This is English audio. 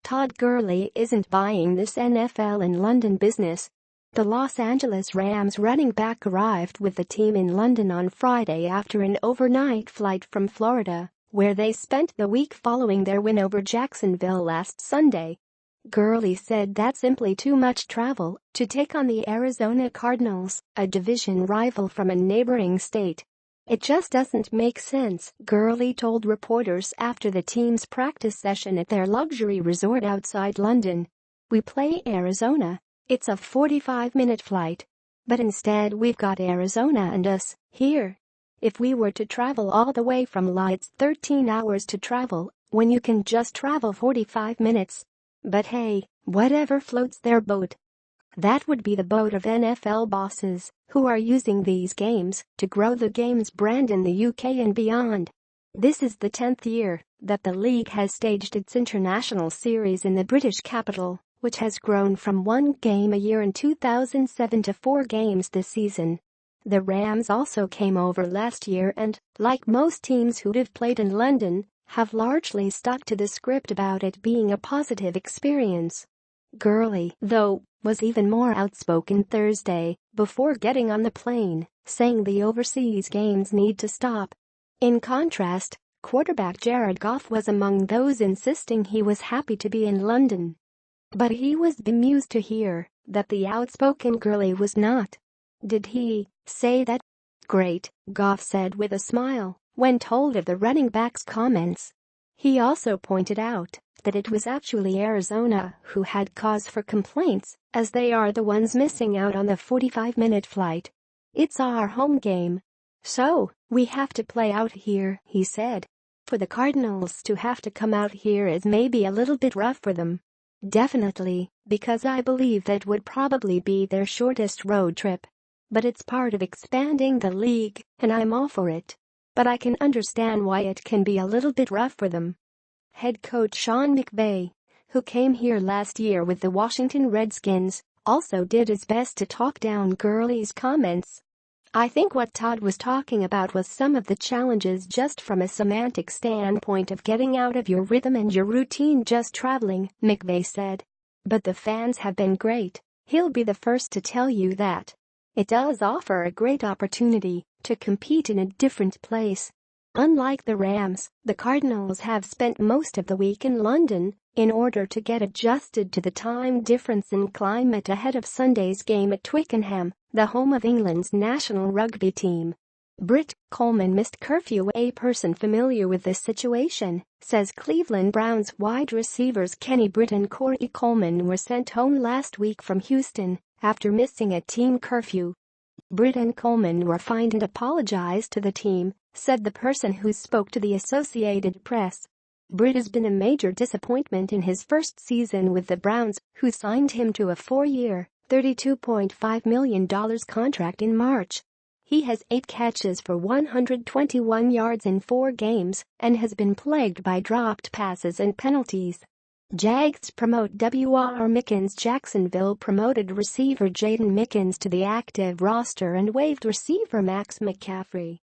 Todd Gurley isn't buying this NFL in London business. The Los Angeles Rams running back arrived with the team in London on Friday after an overnight flight from Florida, where they spent the week following their win over Jacksonville last Sunday. Gurley said that's simply too much travel to take on the Arizona Cardinals, a division rival from a neighboring state. It just doesn't make sense, Gurley told reporters after the team's practice session at their luxury resort outside London. We play Arizona. It's a 45-minute flight. But instead we've got Arizona and us here. If we were to travel all the way from La, it's 13 hours to travel when you can just travel 45 minutes. But hey, whatever floats their boat. That would be the boat of NFL bosses who are using these games to grow the game's brand in the UK and beyond. This is the 10th year that the league has staged its international series in the British capital, which has grown from one game a year in 2007 to 4 games this season. The Rams also came over last year and, like most teams who'd have played in London, have largely stuck to the script about it being a positive experience. Gurley, though, was even more outspoken Thursday before getting on the plane, saying the overseas games need to stop. In contrast, quarterback Jared Goff was among those insisting he was happy to be in London. But he was bemused to hear that the outspoken Gurley was not. Did he say that? Great, Goff said with a smile when told of the running back's comments. He also pointed out that it was actually Arizona who had cause for complaints, as they are the ones missing out on the 45-minute flight. It's our home game. So, we have to play out here, he said. For the Cardinals to have to come out here is maybe a little bit rough for them. Definitely, because I believe that would probably be their shortest road trip. But it's part of expanding the league, and I'm all for it. But I can understand why it can be a little bit rough for them. Head coach Sean McVay, who came here last year with the Washington Redskins, also did his best to talk down Gurley's comments. I think what Todd was talking about was some of the challenges just from a semantic standpoint of getting out of your rhythm and your routine just traveling, McVay said. But the fans have been great. He'll be the first to tell you that. It does offer a great opportunity to compete in a different place. Unlike the Rams, the Cardinals have spent most of the week in London in order to get adjusted to the time difference and climate ahead of Sunday's game at Twickenham, the home of England's national rugby team. Britt Coleman missed curfew. A person familiar with this situation says Cleveland Browns wide receivers Kenny Britt and Corey Coleman were sent home last week from Houston after missing a team curfew. Britt and Coleman were fined and apologized to the team, said the person who spoke to the Associated Press. Britt has been a major disappointment in his first season with the Browns, who signed him to a 4-year, $32.5 million contract in March. He has 8 catches for 121 yards in 4 games and has been plagued by dropped passes and penalties. Jags promote W.R. Mickens. Jacksonville promoted receiver Jaden Mickens to the active roster and waived receiver Max McCaffrey.